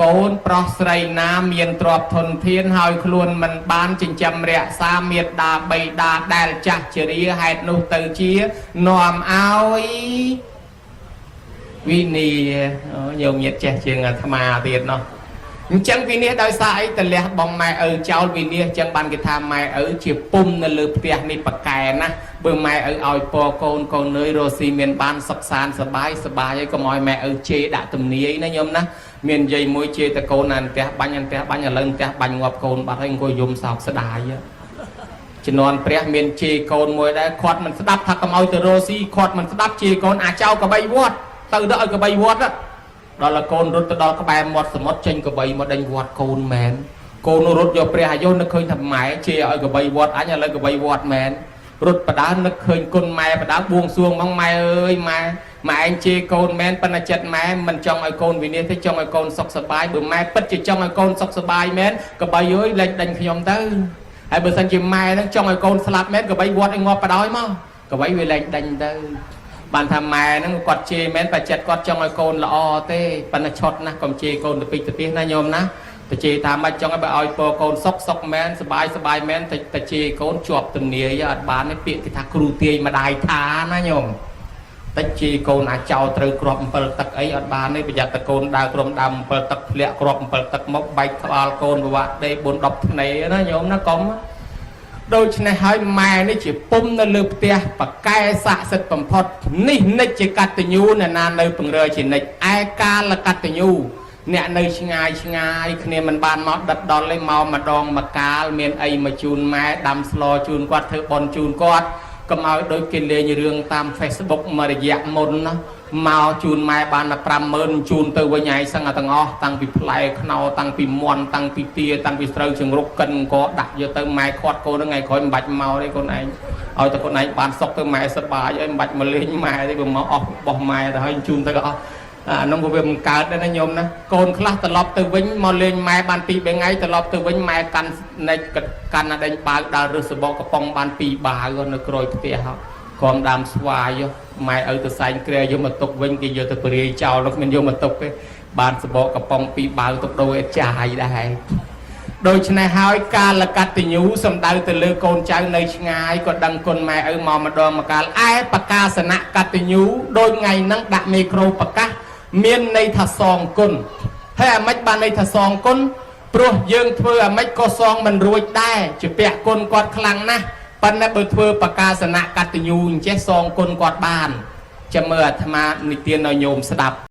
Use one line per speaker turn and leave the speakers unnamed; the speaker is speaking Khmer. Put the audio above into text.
កូនប្រុសស្រីណាមានទ្រព្យធនធានហើយខ្លួនមិនបានចិញ្ចឹមរក្សាមេត្តាបិតាដែលចាស់ជរាហេតុនោះទៅជានាំឲ្យវិនីញោមញាតចេះជាងអាត្មាទៀតណោះអញ្ចឹងវិនិច្ឆ័យដោយសារអីតលះបងម៉ែឪចោលវិនិច្ឆ័យអញ្ចឹងបានគេថាម៉ែឪជាពុំនៅលើផ្ទះនេះប៉កែណាបើម៉ែឪឲ្យពរកូនកូននឿយរស់ស៊ីមានបានសុខសាន្តសបាយហើយកុំឲ្យម៉ែឪជេរដាក់ទំនាយណាញោមណាមាននិយាយមួយជេរតកូនណាផ្ទះបាញ់ផ្ទះបាញ់ឥឡូវផ្ទះបាញ់ងាប់កូនបាត់ហើយអង្គុយយំសោកស្ដាយជំនាន់ព្រះមានជេរកូនមួយដែរគាត់មិនស្ដាប់ថាកុំឲ្យទៅរស់ស៊ីគាត់មិនស្ដាប់ជេរកូនអាចោកបីវត្តទៅដល់ឲ្យកបីវត្តដល់កូនរត់ទៅដល់ក្បែរមាត់សមុទ្រចេញកបីមកដេញវត្តកូនមែនកូនរត់យកព្រះអាយុនឹកឃើញថាម៉ែជេរឲ្យកបីវត្តអញឥឡូវកបីវត្តមែនរត់បដើនឹកឃើញគុណម៉ែបដើបួងសួងមកម៉ែអើយម៉ែឯងជេរកូនមែនប៉ុន្តែចិត្តម៉ែមិនចង់ឲ្យកូនវិនិច្ឆ័យទេចង់ឲ្យកូនសុខសប្បាយបើម៉ែពិតជាចង់ឲ្យកូនសុខសប្បាយមែនកបីអើយលេចដេញខ្ញុំទៅហើយបើសិនជាម៉ែនឹងចង់ឲ្យកូនស្លាប់មែនកបីវត្តឲ្យងាប់បដ ாய் មកកបីវាលេចដេញទៅបានថាម៉ែហ្នឹងគាត់ជេរមែនតែចិត្តគាត់ចង់ឲ្យកូនល្អទេប៉ុន្តែឆត់ណាស់កុំជេរកូនទៅពេកទៅទៀតណាញោមណាតែជេរថាមិនចង់ឲ្យបើឲ្យកូនសុខមែនសបាយមែនតែជេរកូនជាប់ទំនាយអត់បានទេពាក្យគេថាគ្រូទាយម្ដាយថាណាញោមតែជេរកូនអាចោលត្រូវគ្រាប់7ទឹកអីអត់បានទេប្រយ័ត្នតែកូនដើរក្រុមដើម7ទឹកធ្លាក់គ្រាប់7ទឹកមកបែកក្បាលកូនប្រវាក់ដេ4 10ធ្នេណាញោមណាកុំដូច្នេះហើយម៉ែនេះជាពុំនៅលើផ្ទះបកែស័ក្តិសិទ្ធិបំផុតនេះនិច្ចជាកតញ្ញូអ្នកណានៅពង្រើជានិច្ចឯកាលកតញ្ញូអ្នកនៅឆ្ងាយគ្នាមិនបានមកដិតដល់ទេមកម្ដងមកកាលមានអីមកជូនម៉ែដាំស្លជូនគាត់ធ្វើបន់ជូនគាត់កុំឲ្យដូចគេលេងរឿងតាម Facebook មួយរយៈមុនណាមកជូនម៉ែបានតែ 50000 ជូនទៅវិញឯងសឹងទាំងអស់តាំងពីផ្លែខ្នោតាំងពីមន់តាំងពីទាតាំងពីស្រូវជង្រុកកិនក៏ដាក់យកទៅម៉ែខាត់កូនហ្នឹងថ្ងៃក្រោយមិនបាច់មកទេកូនឯងឲ្យតែកូនឯងបានសុខទៅម៉ែសប្បាយហើយមិនបាច់មកលេងម៉ែទេបើមកអស់របស់ម៉ែទៅហើយជូនទៅក៏អស់អានោះក៏វាមិនកើតដែរណាញោមណាកូនខ្លះត្រឡប់ទៅវិញមកលេងម៉ែបាន2 3ថ្ងៃត្រឡប់ទៅវិញម៉ែកាន់ណេចកាន់ណាដេញបាវដើររឹសសបកកំប៉ុងបាន2បាវនៅក្រោយផ្ទះក្រំដើមស្វាយម៉ែឪទៅសែងក្រែយកមកទុកវិញគេយកទៅបរិយាចោលនោះគ្មានយកមកទុកទេបានសបកកំប៉ុង2បាវទុកដូរអេចាយដែរដូច្នេះហើយកាលកតញ្ញូសំដៅទៅលើកូនចៅនៅឆ្ងាយក៏ដឹងគុណម៉ែឪមកម្ដងម្កាលឯបកាសនៈកតញ្ញូដូចថ្ងៃហ្នឹងដាក់មេក្រូប្រកាសមានន័យថាសងគុណហើយអាម៉េចបានន័យថាសងគុណព្រោះយើងធ្វើអាម៉េចក៏សងមិនរួចដែរជាពាក់គុណគាត់ខ្លាំងណាស់ប៉ុន្តែបើធ្វើបកាសនៈកតញ្ញូអញ្ចេះសងគុណគាត់បានចាំមើលអាត្មានិទានឲ្យញោមស្ដាប់